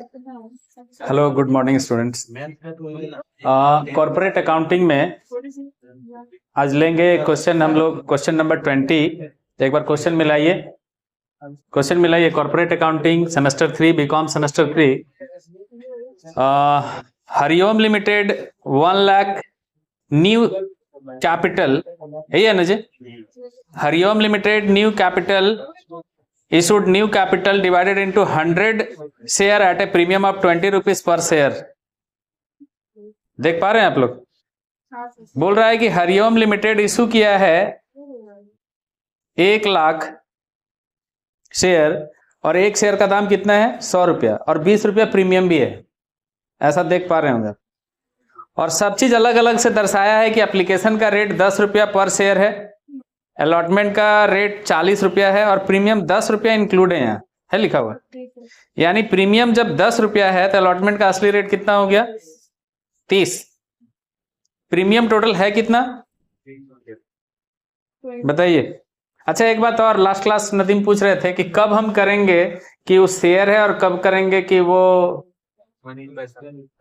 Hello, good morning students. Corporate accounting में आज लेंगे क्वेश्चन हम लोग, क्वेश्चन नंबर 20। एक बार क्वेश्चन मिलाइए। Corporate accounting semester 3, B Com semester 3। Hariom limited 1 lakh new capital, यही है ना जी? Hariom limited new capital issued new capital divided into 100 share at a premium of 20 rupees per share। देख पा रहे हैं आप लोग? बोल रहा है कि हरिओम लिमिटेड इशू किया है 1 लाख शेयर और एक शेयर का दाम कितना है? 100 रुपया, और 20 रुपया प्रीमियम भी है। ऐसा देख पा रहे होंगे। और सब चीज अलग अलग से दर्शाया है कि एप्लीकेशन का रेट 10 रुपया पर शेयर है, अलॉटमेंट का रेट 40 रुपया है और प्रीमियम 10 रुपया इंक्लूड है, यहाँ है लिखा हुआ। यानी प्रीमियम जब 10 रुपया है तो अलॉटमेंट का असली रेट कितना हो गया? 30। प्रीमियम टोटल है कितना बताइए? अच्छा, एक बात और, लास्ट क्लास नदीम पूछ रहे थे कि कब हम करेंगे कि वो शेयर है और कब करेंगे कि वो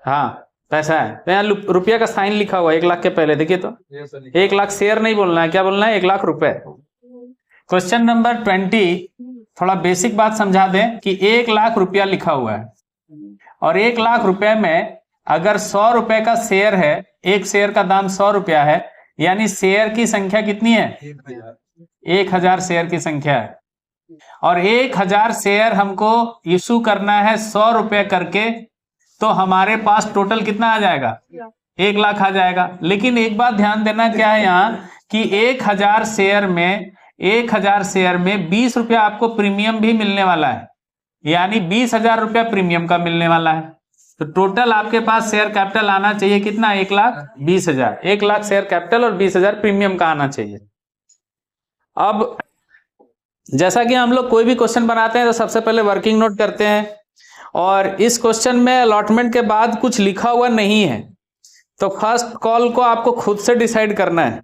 हाँ पैसा है। तो यहाँ रुपया का साइन लिखा हुआ है 1 लाख के पहले, देखिए तो 1 लाख शेयर नहीं बोलना है, क्या बोलना है? 1 लाख रुपए। क्वेश्चन नंबर 20, थोड़ा बेसिक बात समझा दें कि 1 लाख रुपया लिखा हुआ है और 1 लाख रुपए में अगर 100 रुपए का शेयर है, एक शेयर का दाम 100 रुपया है, यानी शेयर की संख्या कितनी है? 1000 शेयर की संख्या है। और 1000 शेयर हमको इशू करना है 100 रुपए करके, तो हमारे पास टोटल कितना आ जाएगा? 1 लाख आ जाएगा। लेकिन एक बात ध्यान देना क्या है यहाँ कि 1000 शेयर में 20 रुपया आपको प्रीमियम भी मिलने वाला है, यानी 20,000 रुपया प्रीमियम का मिलने वाला है। तो टोटल आपके पास शेयर कैपिटल आना चाहिए कितना? 1,20,000। 1 लाख शेयर कैपिटल और 20,000 प्रीमियम का आना चाहिए। अब जैसा कि हम लोग कोई भी क्वेश्चन बनाते हैं तो सबसे पहले वर्किंग नोट करते हैं, और इस क्वेश्चन में अलॉटमेंट के बाद कुछ लिखा हुआ नहीं है, तो फर्स्ट कॉल को आपको खुद से डिसाइड करना है।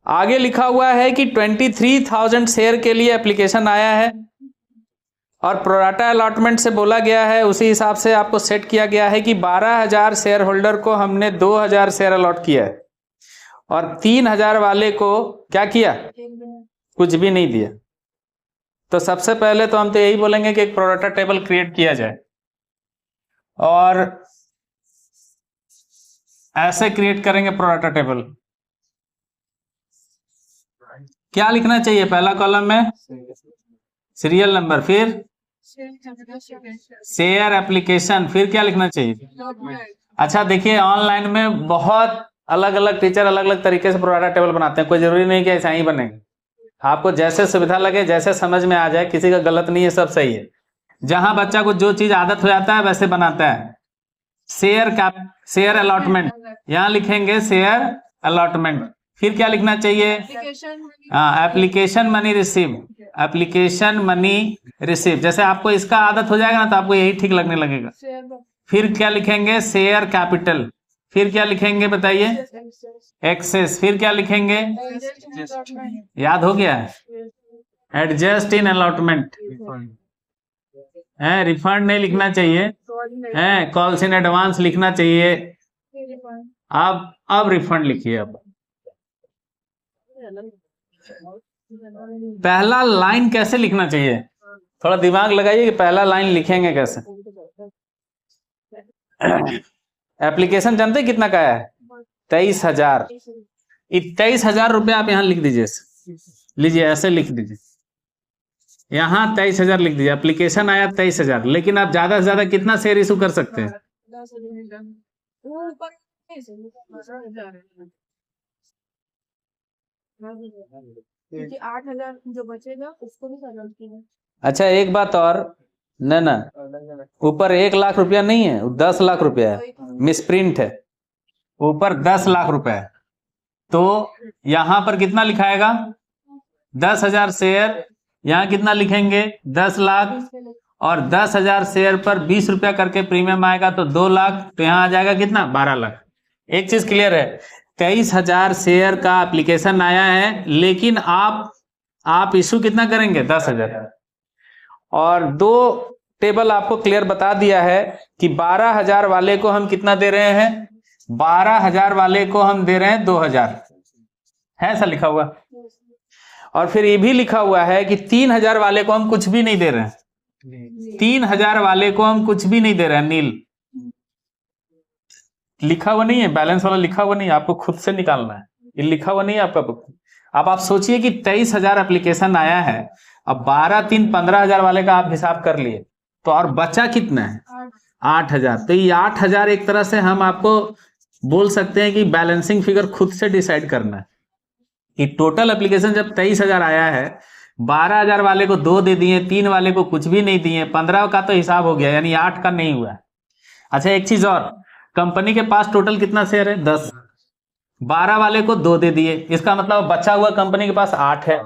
आगे लिखा हुआ है कि 23,000 शेयर के लिए एप्लीकेशन आया है और प्रोराटा अलॉटमेंट से बोला गया है, उसी हिसाब से आपको सेट किया गया है कि 12,000 शेयर होल्डर को हमने 2,000 शेयर अलॉट किया है और 3,000 वाले को क्या किया? कुछ भी नहीं दिया। तो सबसे पहले तो हम तो यही बोलेंगे कि एक प्रोराटा टेबल क्रिएट किया जाए, और ऐसे क्रिएट करेंगे प्रोराटा टेबल। क्या लिखना चाहिए? पहला कॉलम में सीरियल नंबर, फिर शेयर एप्लीकेशन, फिर क्या लिखना चाहिए? अच्छा देखिए, ऑनलाइन में बहुत अलग अलग टीचर अलग अलग तरीके से प्रोराटा टेबल बनाते हैं, कोई जरूरी नहीं कि ऐसा ही बनेगा। आपको जैसे सुविधा लगे, जैसे समझ में आ जाए, किसी का गलत नहीं है, सब सही है। जहां बच्चा को जो चीज आदत हो जाता है वैसे बनाता है। शेयर अलॉटमेंट, यहां लिखेंगे शेयर अलॉटमेंट। फिर क्या लिखना चाहिए? Application money receive, application money receive. जैसे आपको इसका आदत हो जाएगा ना तो आपको यही ठीक लगने लगेगा। फिर क्या लिखेंगे? Share capital. फिर क्या लिखेंगे बताइए? एक्सेस। फिर क्या लिखेंगे? याद हो गया? Adjust in allotment. रिफंड नहीं लिखना चाहिए, कॉल्स इन एडवांस लिखना चाहिए। अब रिफंड लिखिए। अब पहला लाइन कैसे लिखना चाहिए? थोड़ा दिमाग लगाइए कि पहला लाइन लिखेंगे कैसे। एप्लीकेशन जानते कितना का है? 23,000। 23,000 रुपया आप यहाँ लिख दीजिए, लीजिए ऐसे लिख दीजिए, यहाँ 23,000 लिख दीजिए। एप्लीकेशन आया 23,000, लेकिन आप ज्यादा से ज्यादा कितना शेयर इशू कर सकते हैं? 8,000 जो बचेगा उसको भी करना। अच्छा एक बात और, ना ऊपर 1 लाख रुपया नहीं है, 10 लाख रुपया है, मिसप्रिंट है। ऊपर 10 लाख रुपया है, तो यहां पर कितना लिखाएगा? 10,000 शेयर। यहां कितना लिखेंगे? 10 लाख, और 10,000 शेयर पर 20 रुपया करके प्रीमियम आएगा तो 2 लाख। तो यहां आ जाएगा कितना? 12 लाख। एक चीज क्लियर है, 23,000 शेयर का एप्लीकेशन आया है, लेकिन आप इशू कितना करेंगे? 10,000। और 2 टेबल आपको क्लियर बता दिया है कि 12,000 वाले को हम कितना दे रहे हैं, 12,000 वाले को हम दे रहे हैं 2,000, है ऐसा लिखा हुआ। और फिर ये भी लिखा हुआ है कि 3,000 वाले को हम कुछ भी नहीं दे रहे हैं, 3,000 वाले को हम कुछ भी नहीं दे रहे हैं, नील लिखा हुआ नहीं है, बैलेंस वाला लिखा हुआ नहीं है, आपको खुद से निकालना है, ये लिखा हुआ नहीं है आपका बुक। अब आप सोचिए कि 23,000 एप्लीकेशन आया है, अब 12 3 15,000 वाले का आप हिसाब कर लिए, तो और बचा कितना है 8,000। तो ये 8,000 एक तरह से हम आपको बोल सकते हैं कि बैलेंसिंग फिगर खुद से डिसाइड करना है कि टोटल एप्लीकेशन जब 23,000 आया है, 12,000 वाले को 2 दे दिए, 3 वाले को कुछ भी नहीं दिए, 15 का तो हिसाब हो गया, यानी 8 का नहीं हुआ। अच्छा एक चीज और, कंपनी के पास टोटल कितना शेयर है 10, 12 वाले को 2 दे दिए, इसका मतलब बचा हुआ कंपनी के पास 8 है,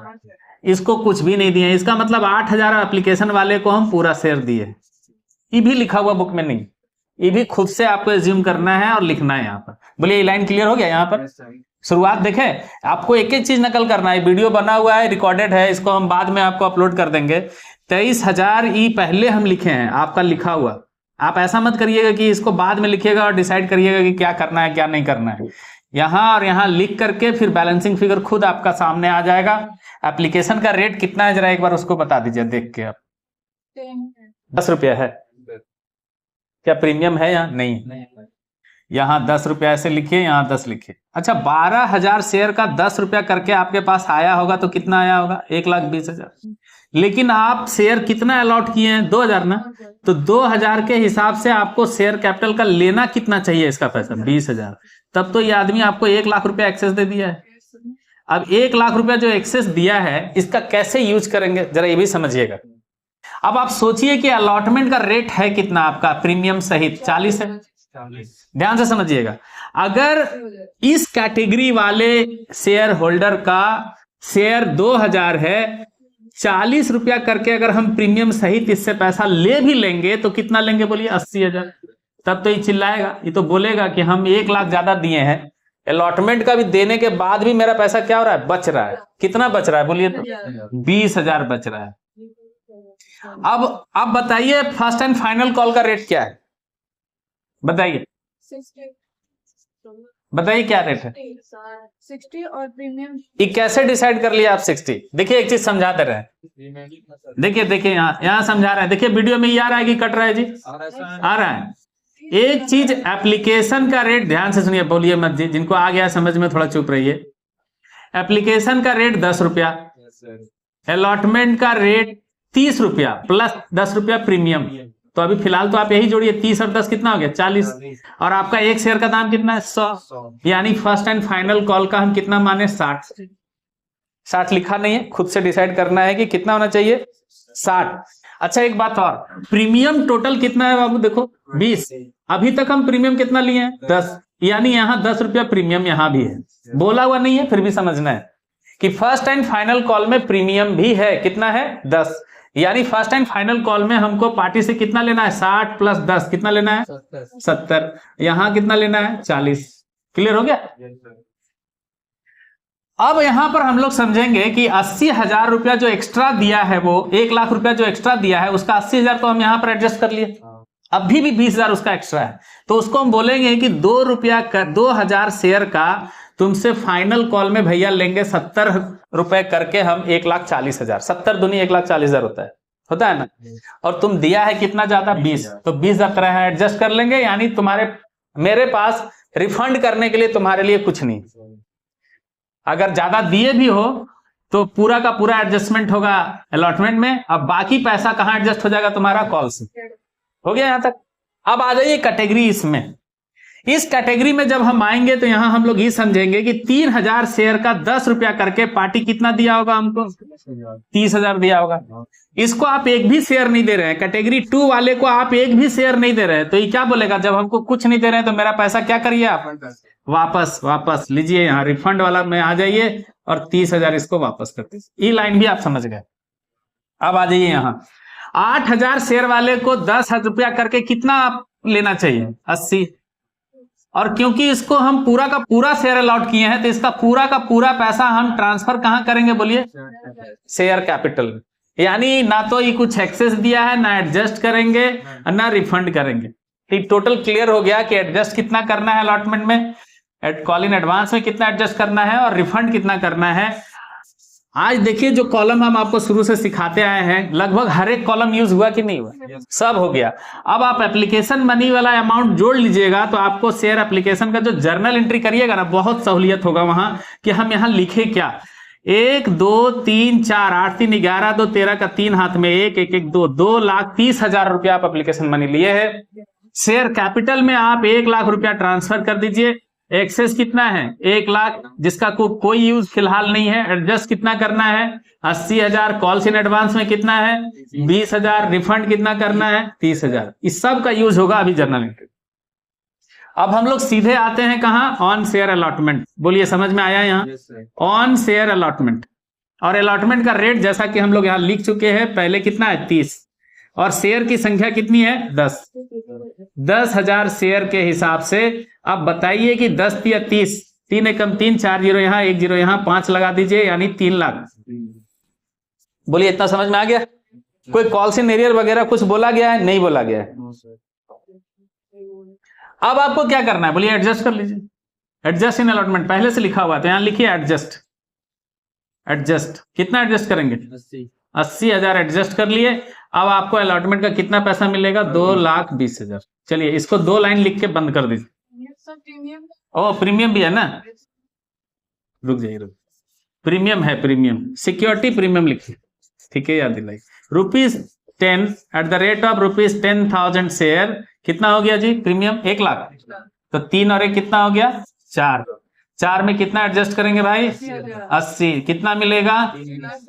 इसको कुछ भी नहीं दिए, इसका मतलब 8,000 एप्लीकेशन वाले को हम पूरा शेयर दिए। ये भी लिखा हुआ बुक में नहीं, ये भी खुद से आपको एज्यूम करना है और लिखना है यहाँ पर। बोलिए ये लाइन क्लियर हो गया। यहाँ पर शुरुआत देखें, आपको एक एक चीज नकल करना है, वीडियो बना हुआ है, रिकॉर्डेड है, इसको हम बाद में आपको अपलोड कर देंगे। 23,000 ई पहले हम लिखे हैं, आपका लिखा हुआ, आप ऐसा मत करिएगा कि इसको बाद में लिखिएगा और डिसाइड करिएगा कि क्या करना है क्या नहीं करना है। यहां और यहां लिख करके फिर बैलेंसिंग फिगर खुद आपका सामने आ जाएगा। एप्लीकेशन का रेट कितना है जरा एक बार उसको बता दीजिए देख के। आप 10 रुपया है, क्या प्रीमियम है या नहीं? यहाँ 10 रुपया ऐसे लिखिए, यहाँ 10 लिखिए। अच्छा 12,000 शेयर का 10 रुपया करके आपके पास आया होगा तो कितना आया होगा 1,20,000। लेकिन आप शेयर कितना अलॉट किए हैं 2,000 ना, तो 2,000 के हिसाब से आपको शेयर कैपिटल का लेना कितना चाहिए इसका पैसा 20,000। तब तो ये आदमी आपको 1,00,000 रुपया एक्सेस दे दिया है। अब 1,00,000 रुपया जो एक्सेस दिया है इसका कैसे यूज करेंगे जरा ये भी समझिएगा। अब आप सोचिए कि अलॉटमेंट का रेट है कितना आपका प्रीमियम सहित 40 है, ध्यान से समझिएगा। अगर इस कैटेगरी वाले शेयर होल्डर का शेयर 2,000 है, 40 रुपया करके अगर हम प्रीमियम सहित इससे पैसा ले भी लेंगे तो कितना लेंगे बोलिए 80,000। तब तो ये चिल्लाएगा, ये तो बोलेगा कि हम 1,00,000 ज्यादा दिए हैं, अलॉटमेंट का भी देने के बाद भी मेरा पैसा क्या हो रहा है बच रहा है। कितना बच रहा है बोलिए तो 20,000 बच रहा है। अब बताइए फर्स्ट एंड फाइनल कॉल का रेट क्या है, बताइए बताइए क्या रेट है 60 और प्रीमियम। ये कैसे डिसाइड कर लिया आप 60? देखिए एक चीज समझा दे रहे हैं, देखिए यहाँ समझा रहे हैं, देखिए वीडियो में ये आ रहा है कि कट रहा है जी, आ रहा है। एक चीज एप्लीकेशन का रेट ध्यान से सुनिए, बोलिए मत जी, जिनको आ गया समझ में थोड़ा चुप रहिए। एप्लीकेशन का रेट 10 रुपया, अलॉटमेंट का रेट 30 रुपया प्लस 10 रुपया प्रीमियम। तो अभी फिलहाल तो आप यही जोड़िए 30 और 10 कितना हो गया 40, और आपका एक शेयर का दाम कितना है 100, यानी फर्स्ट एंड फाइनल कॉल का हम कितना माने 60 लिखा नहीं है, खुद से डिसाइड करना है कि कितना होना चाहिए 60। अच्छा एक बात और, प्रीमियम टोटल कितना है बाबू देखो 20, अभी तक हम प्रीमियम कितना लिए हैं 10, यानी यहाँ 10 रुपया प्रीमियम यहाँ भी है, बोला हुआ नहीं है फिर भी समझना है कि फर्स्ट एंड फाइनल कॉल में प्रीमियम भी है, कितना है 10, यानी फर्स्ट एंड फाइनल कॉल में हमको पार्टी से कितना लेना है 60 प्लस 10 कितना लेना है 70, यहां कितना लेना है 40। क्लियर हो गया? अब यहां पर हम लोग समझेंगे कि 80,000 रुपया जो एक्स्ट्रा दिया है, वो 1,00,000 रुपया जो एक्स्ट्रा दिया है उसका 80,000 तो हम यहां पर एडजस्ट कर लिए, अभी भी 20,000 उसका एक्स्ट्रा है, तो उसको हम बोलेंगे कि 2,000 शेयर का तुमसे फाइनल कॉल में भैया लेंगे 70 रुपए करके हम 1,40,000, 70 दूनी 1,40,000 होता है ना, और तुम दिया है कितना ज्यादा 20, तो 20,000 तरह एडजस्ट कर लेंगे, यानी तुम्हारे मेरे पास रिफंड करने के लिए तुम्हारे लिए कुछ नहीं। अगर ज्यादा दिए भी हो तो पूरा का पूरा एडजस्टमेंट होगा अलॉटमेंट में, अब बाकी पैसा कहां एडजस्ट हो जाएगा तुम्हारा कॉल से। हो गया यहां तक? अब आ जाइए कैटेगरी इसमें, इस कैटेगरी में जब हम आएंगे तो यहां हम लोग ये समझेंगे कि 3,000 शेयर का 10 रुपया करके पार्टी कितना दिया होगा हमको 30,000 दिया होगा। इसको आप एक भी शेयर नहीं दे रहे हैं, कैटेगरी 2 वाले को आप एक भी शेयर नहीं दे रहे हैं, तो ये क्या बोलेगा जब हमको कुछ नहीं दे रहे हैं तो मेरा पैसा क्या करिए आप वापस लीजिए, यहाँ रिफंड वाला में आ जाइए और 30,000 इसको वापस कर दीजिए। ये लाइन भी आप समझ गए। अब आ जाइए यहाँ 8,000 शेयर वाले को 10,000 रुपया करके कितना लेना चाहिए 80, और क्योंकि इसको हम पूरा का पूरा शेयर अलॉट किए हैं तो इसका पूरा का पूरा पैसा हम ट्रांसफर कहां करेंगे बोलिए शेयर कैपिटल। यानी ना तो ये कुछ एक्सेस दिया है, ना एडजस्ट करेंगे और ना रिफंड करेंगे। ठीक, टोटल क्लियर हो गया कि एडजस्ट कितना करना है अलॉटमेंट में, कॉल इन एडवांस में कितना एडजस्ट करना है और रिफंड कितना करना है। आज देखिए जो कॉलम हम आपको शुरू से सिखाते आए हैं, लगभग हर एक कॉलम यूज हुआ कि नहीं हुआ? सब हो गया। अब आप एप्लीकेशन मनी वाला अमाउंट जोड़ लीजिएगा तो आपको शेयर एप्लीकेशन का जो जर्नल एंट्री करिएगा ना, बहुत सहूलियत होगा वहां कि हम यहां लिखे क्या। 1 2 3 4 8 3 11 2 13 का 3 हाथ में 1 1 1 2,30,000 रुपया आप एप्लीकेशन मनी लिए है। शेयर कैपिटल में आप 1 लाख रुपया ट्रांसफर कर दीजिए। एक्सेस कितना है? 1 लाख, जिसका कोई यूज फिलहाल नहीं है। एडजस्ट कितना करना है? 80,000। कॉल्स इन एडवांस में कितना है? 20,000। रिफंड कितना करना है? 30,000। इस सब का यूज होगा अभी जर्नल एंट्री। अब हम लोग सीधे आते हैं कहां? On share allotment. बोलिए, समझ में आया यहाँ? On share allotment. और अलॉटमेंट का रेट जैसा कि हम लोग यहाँ लिख चुके हैं, पहले कितना है? 30। और शेयर की संख्या कितनी है? 10। 10,000 शेयर के हिसाब से अब बताइए कि 10 या 30, 3 एकम 3, 4 जीरो यहाँ, 1 जीरो यहाँ, 5 लगा दीजिए, यानी 3 लाख। बोलिए, इतना समझ में आ गया? कोई कॉल्स इन एरियर वगैरह कुछ बोला गया है? नहीं बोला गया है। अब आपको क्या करना है? बोलिए, एडजस्ट कर लीजिए। एडजस्ट इन अलॉटमेंट पहले से लिखा हुआ है, तो यहां लिखिए एडजस्ट। एडजस्ट कितना एडजस्ट करेंगे? 80,000 एडजस्ट कर लिए। अब आपको अलॉटमेंट का कितना पैसा मिलेगा? 2,20,000। चलिए, इसको 2 लाइन लिख के बंद कर दीजिए। प्रीमियम। ओ, प्रीमियम भी है ना? रुक जाइए, रुक। प्रीमियम है, प्रीमियम सिक्योरिटी प्रीमियम लिखिए। ठीक है, याद दिलाई। ₹10 at the rate of ₹10,000 share कितना हो गया जी? प्रीमियम 1 लाख। तो 3 और 1 कितना हो गया? 4। 4 में कितना एडजस्ट करेंगे भाई? 80। कितना मिलेगा?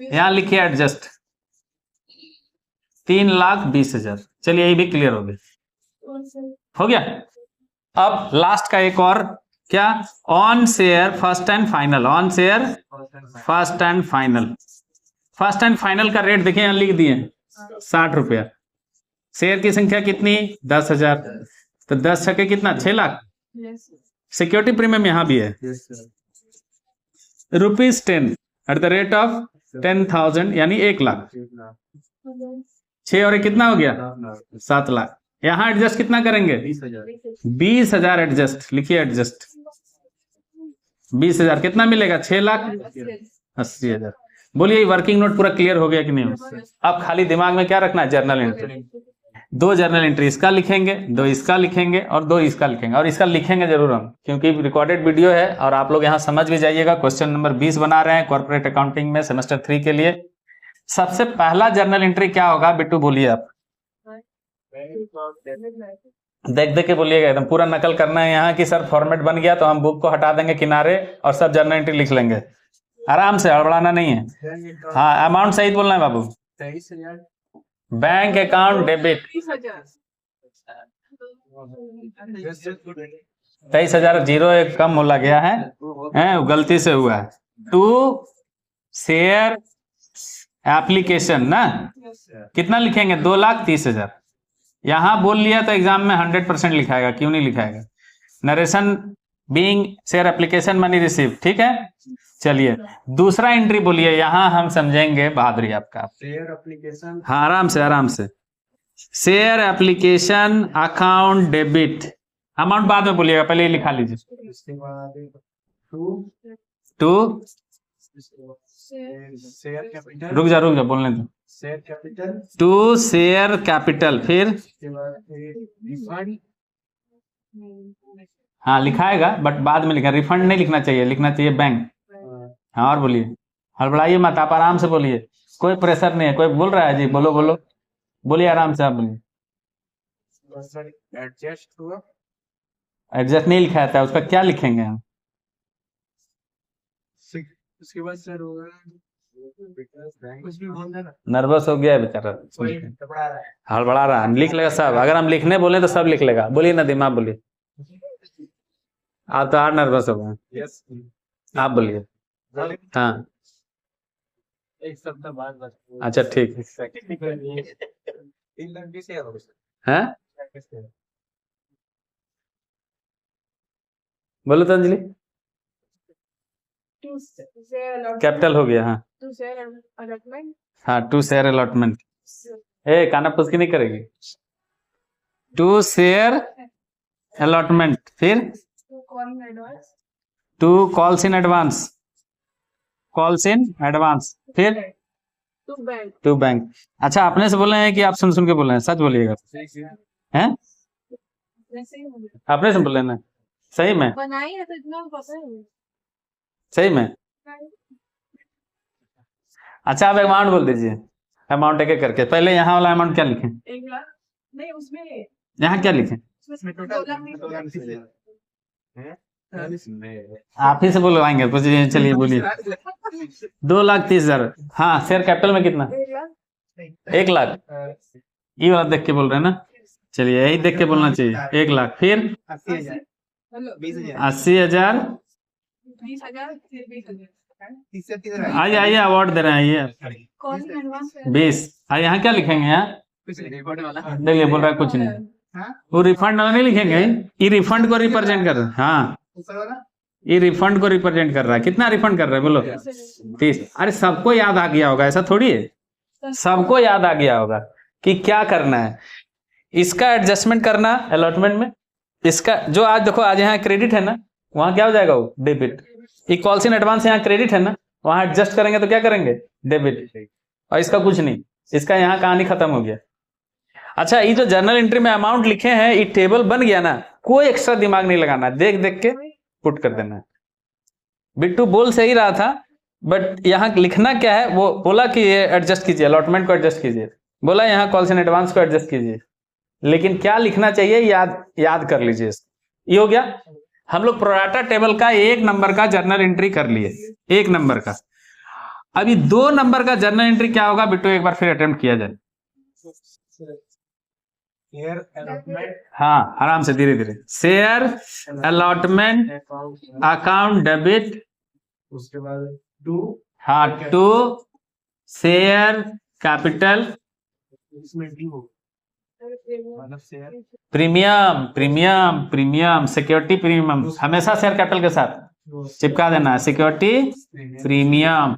यहां लिखिए एडजस्ट, 3,20,000। चलिए, ये भी क्लियर हो गया। हो गया। अब लास्ट का एक और, क्या? On share first and final. On share first and final. First and final का रेट देखिए, यहां लिख दिए 60 रुपया। शेयर की संख्या कितनी? 10,000। तो 10 छके कितना? 6 लाख। सिक्योरिटी प्रीमियम यहां भी है, ₹10 एट द रेट ऑफ 10,000, यानी 1 लाख। 6 और 1 कितना हो गया? 7 लाख। यहां एडजस्ट कितना करेंगे? 20,000 एडजस्ट। लिखिए एडजस्ट 20,000। कितना मिलेगा? 6,80,000। बोलिए, वर्किंग नोट पूरा क्लियर हो गया कि नहीं? अब खाली दिमाग में क्या रखना है? Journal entry. 2 जर्नल एंट्री इसका लिखेंगे, 2 इसका लिखेंगे और 2 इसका लिखेंगे। और इसका लिखेंगे जरूर हम, क्योंकि रिकॉर्डेड वीडियो है। और आप लोग यहाँ समझ भी जाइएगा। क्वेश्चन नंबर 20 बना रहे हैं कॉर्पोरेट अकाउंटिंग में सेमेस्टर 3 के लिए। सबसे पहला जर्नल एंट्री क्या होगा बिट्टू? बोलिए आप। देख देख के बोलिएगा, एकदम पूरा नकल करना है यहाँ की सर फॉर्मेट बन गया तो हम बुक को हटा देंगे किनारे और सब जर्नल एंट्री लिख लेंगे। आराम से, हड़बड़ाना नहीं है। हाँ, अमाउंट सही बोलना है बाबू। 23,000। Bank account debit 23,000। जीरो एक कम होला गया है, गलती से हुआ है। टू शेयर एप्लीकेशन ना, कितना लिखेंगे? 2,30,000। यहां बोल लिया तो एग्जाम में 100% लिखाएगा, क्यों नहीं लिखाएगा? Narration being share application money receive. ठीक है, चलिए दूसरा एंट्री बोलिए, यहां हम समझेंगे बहादुरी आपका। Share application. हाँ, आराम से आराम से। Share application account debit. Amount बाद में बोलिएगा, पहले ये लिखा लीजिए। इसके बाद टू टू शेयर कैपिटल। रुक जा बोलने दो। Share capital. To share capital. फिर इसके बाद रिफंड। हाँ लिखाएगा, बट बाद में लिखा। रिफंड नहीं लिखना चाहिए, लिखना चाहिए बैंक। हाँ, और बोलिए, हड़बड़ाइए मत, आप आराम से बोलिए, कोई प्रेशर नहीं है। कोई बोल रहा है जी? बोलो बोलो, बोलिए आराम से, आप बोलिए। एडजस्ट हुआ। एडजस्ट नहीं लिखा था, उसका क्या लिखेंगे हम? उसके बाद सर होगा कुछ भी बोल देना। नर्वस हो गया है बेचारा, हड़बड़ा रहा है। लिख लेगा सब, अगर हम लिखने बोले तो सब लिख लेगा। बोलिए ना दिमाग, बोलिए। आप तो और नर्वस हो गए। यस, आप बोलिए। हाँ, एक सप्ताह बाद। अच्छा ठीक है। बोलो तो अंजलि। टू शेयर कैपिटल हो गया, हाँ टू शेयर अलॉटमेंट हाँ, टू शेयर अलॉटमेंट। ए काना पुस्की नहीं करेगी। टू शेयर अलॉटमेंट, फिर to call in advance to calls in advance, calls in advance, फिर टू बैंक टू बैंक। अच्छा अपने से बोले हैं कि आप सुन सुन के बोले हैं? सच बोलिएगा। हैं? वैसे ही होगा। अपने से बोले ना? सही में? बनाई है तो इतना पता है। सही में? अच्छा आप अमाउंट बोल दीजिए, अमाउंट एक एक करके। पहले यहाँ वाला अमाउंट क्या लिखें? 1 लाख नहीं, उसमें यहाँ क्या लिखें? उसमें 2 लाख नहीं, आप ही से बोलवाएंगे, पूछिए। चलिए बोलिए। 2,30,000। हाँ, शेयर कैपिटल में कितना? 1 लाख 1 लाख। ये वाला देख के बोल रहे हैं ना? चलिए यही देख के बोलना चाहिए। 1 लाख, फिर 80,000, हेलो 80,000। 20,000 फिर 20,000 आइए आइए, अवार्ड दे रहे हैं। आइए कॉल इन एडवांस 20। यहाँ क्या लिखेंगे? यहाँ देखिए बोल रहा है कुछ नहीं, वो रिफंड वाला नहीं लिखेंगे। ये रिफंड को रिप्रेजेंट कर रहा है। हाँ, ये रिफंड को रिप्रेजेंट कर रहा है। कितना रिफंड कर रहा है बोलो? 30। अरे सबको याद आ गया होगा, ऐसा थोड़ी है। सबको याद आ गया होगा कि क्या करना है। इसका एडजस्टमेंट करना अलॉटमेंट में, इसका जो आज देखो, आज यहाँ क्रेडिट है ना, वहां क्या हो जाएगा? वो डेबिट। ये कॉल्स इन एडवांस यहाँ क्रेडिट है ना, वहां एडजस्ट करेंगे तो क्या करेंगे? डेबिट। और इसका कुछ नहीं, इसका यहाँ कहानी खत्म हो गया। अच्छा, ये जो जर्नल एंट्री में अमाउंट लिखे हैं, ये टेबल बन गया ना, कोई एक्स्ट्रा दिमाग नहीं लगाना, देख देख के पुट कर देना। बिट्टू बोल सही रहा था, बट यहाँ लिखना क्या है? वो बोला कि ये एडजस्ट कीजिए, अलॉटमेंट को एडजस्ट कीजिए, बोला यहाँ कॉल्स इन एडवांस को एडजस्ट कीजिए, लेकिन क्या लिखना चाहिए याद कर लीजिए। ये हो गया। हम लोग प्रोराटा टेबल का 1 नंबर का जर्नल एंट्री कर लिए, 1 नंबर का। अभी 2 नंबर का जर्नल एंट्री क्या होगा बिट्टू? एक बार फिर अटेम्प्ट किया जाए। हाँ, आराम से, धीरे धीरे। शेयर अलॉटमेंट अकाउंट डेबिट, उसके बाद टू, हाँ, टू शेयर कैपिटल इसमें ड्यू मतलब share premium, premium, premium, security premium हमेशा शेयर कैपिटल के साथ चिपका देना है, सिक्योरिटी प्रीमियम।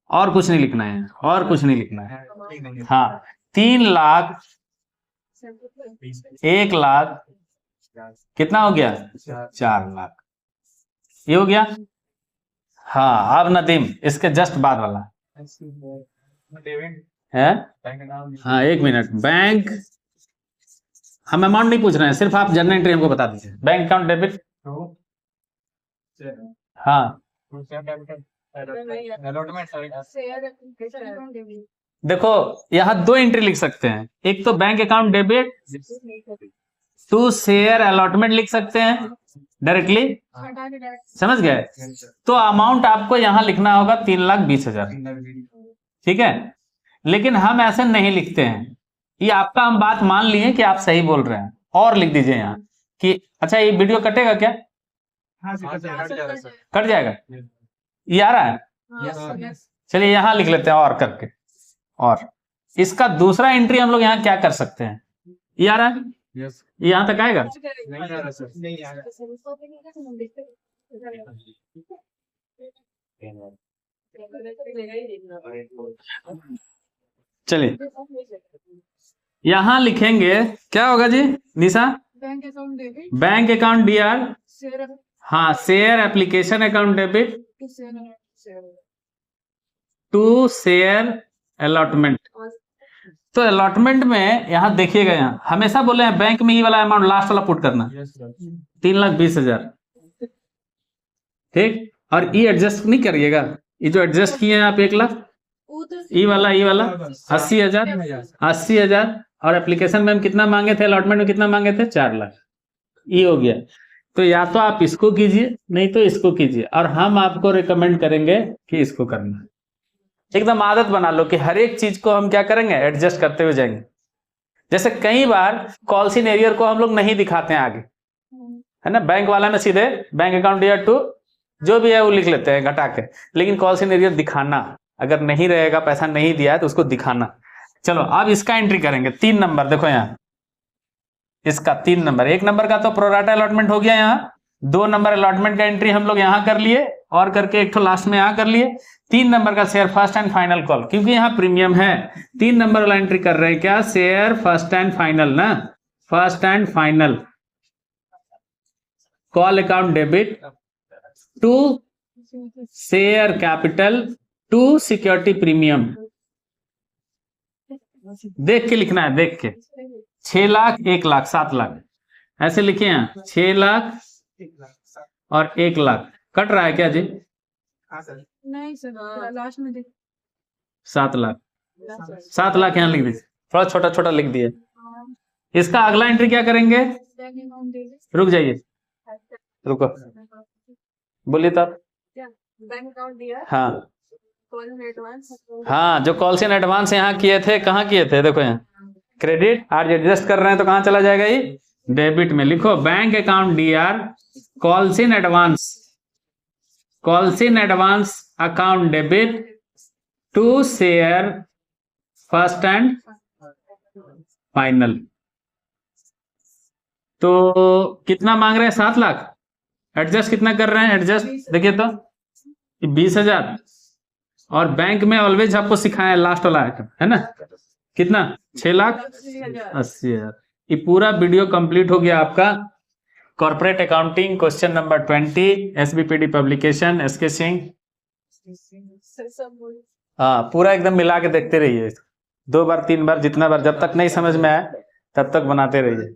और कुछ नहीं लिखना है, और कुछ नहीं लिखना है। हाँ, 3 लाख, 1 लाख, कितना हो गया? 4 लाख। ये हो गया। हाँ, अब नदीम इसके जस्ट बाद वाला है। हाँ, 1 मिनट। बैंक, हम अमाउंट नहीं पूछ रहे हैं, सिर्फ आप जर्नल एंट्री हमको बता दीजिए। बैंक अकाउंट डेबिट, हाँ शेयर देखो, यहाँ 2 एंट्री लिख सकते हैं। एक तो bank account debit, to share allotment लिख सकते हैं डायरेक्टली, समझ गए? तो अमाउंट आपको यहाँ लिखना होगा 3,20,000, ठीक है? लेकिन हम ऐसे नहीं लिखते हैं। ये आपका हम बात मान लिए कि आप सही बोल रहे हैं, और लिख दीजिए यहाँ कि अच्छा ये वीडियो कटेगा क्या? कट जाएगा? ये आ रहा है? चलिए यहाँ लिख लेते हैं और करके। और इसका दूसरा एंट्री हम लोग यहाँ क्या कर सकते हैं? ये आ रहा है? यस, ये यहाँ तक आएगा? नहीं आ रहा सर, नहीं आ रहा। चलिए यहाँ लिखेंगे, क्या होगा जी Nisha? Bank account debit bank account DR, share हाँ, share application account debit to share to share allotment. तो अलॉटमेंट में यहाँ देखिएगा, यहाँ हमेशा बोले हैं बैंक में ये वाला अमाउंट लास्ट वाला पुट करना, यस सर, 3,20,000, ठीक। और ये एडजस्ट नहीं करिएगा, ये जो एडजस्ट किए हैं आप 1 लाख, ये वाला 80,000, 80,000। और एप्लीकेशन में हम कितना मांगे थे? अलॉटमेंट में कितना मांगे थे? 4 लाख। ये हो गया। तो या तो आप इसको कीजिए, नहीं तो इसको कीजिए, और हम आपको रिकमेंड करेंगे कि इसको करना। एकदम आदत बना लो कि हर एक चीज को हम क्या करेंगे? एडजस्ट करते हुए जाएंगे। जैसे कई बार कॉल्स इन एरियर को हम लोग नहीं दिखाते हैं आगे, है ना? बैंक वाला में सीधे बैंक अकाउंट डीआर टू जो भी है वो लिख लेते हैं घटा के, लेकिन कॉल्स इन एरियर दिखाना, अगर नहीं रहेगा, पैसा नहीं दिया है तो उसको दिखाना। चलो अब इसका एंट्री करेंगे। 3 नंबर देखो यहाँ, इसका 3 नंबर, 1 नंबर का तो प्रोराटा अलॉटमेंट हो गया यहाँ, 2 नंबर अलॉटमेंट का एंट्री हम लोग यहाँ कर लिए और करके एक तो लास्ट में यहाँ कर लिए। 3 नंबर का share first and final call, क्योंकि यहाँ प्रीमियम है 3 नंबर वाला एंट्री कर रहे हैं क्या, शेयर फर्स्ट एंड फाइनल ना, first and final call account debit to share capital to security premium. देख के लिखना है, देख के 6 लाख 1 लाख 7 लाख ऐसे लिखे हैं। 6 लाख 1 लाख और 1 लाख कट रहा है क्या जी? हाँ सर नहीं सर, लास्ट में देख 7 लाख 7 लाख यहाँ लिख दीजिए, थोड़ा छोटा छोटा लिख दिए। इसका अगला एंट्री क्या करेंगे? बैंक अकाउंट दे रुक जाइए, रुको, बोलिए तब। बैंक अकाउंट दिया, हाँ कॉल में एडवांस। हाँ, जो कॉल्स इन एडवांस यहाँ किए थे, कहाँ किए थे? देखो यहाँ क्रेडिट, आज एडजस्ट कर रहे हैं तो कहाँ चला जाएगा ये? डेबिट में। लिखो bank account DR calls in advance, calls in advance account debit to share first and final. तो कितना मांग रहे हैं? 7 लाख। एडजस्ट कितना कर रहे हैं? एडजस्ट देखिए तो 20,000। और बैंक में ऑलवेज आपको सिखाया लास्ट वाला आइटम है ना, कितना? 6 लाख 80,000। ये पूरा वीडियो कंप्लीट हो गया आपका corporate accounting question number 20 SBPD publication SK Singh. हाँ, पूरा एकदम मिला के देखते रहिए, 2 बार 3 बार जितना बार, जब तक नहीं समझ में आए तब तक बनाते रहिए।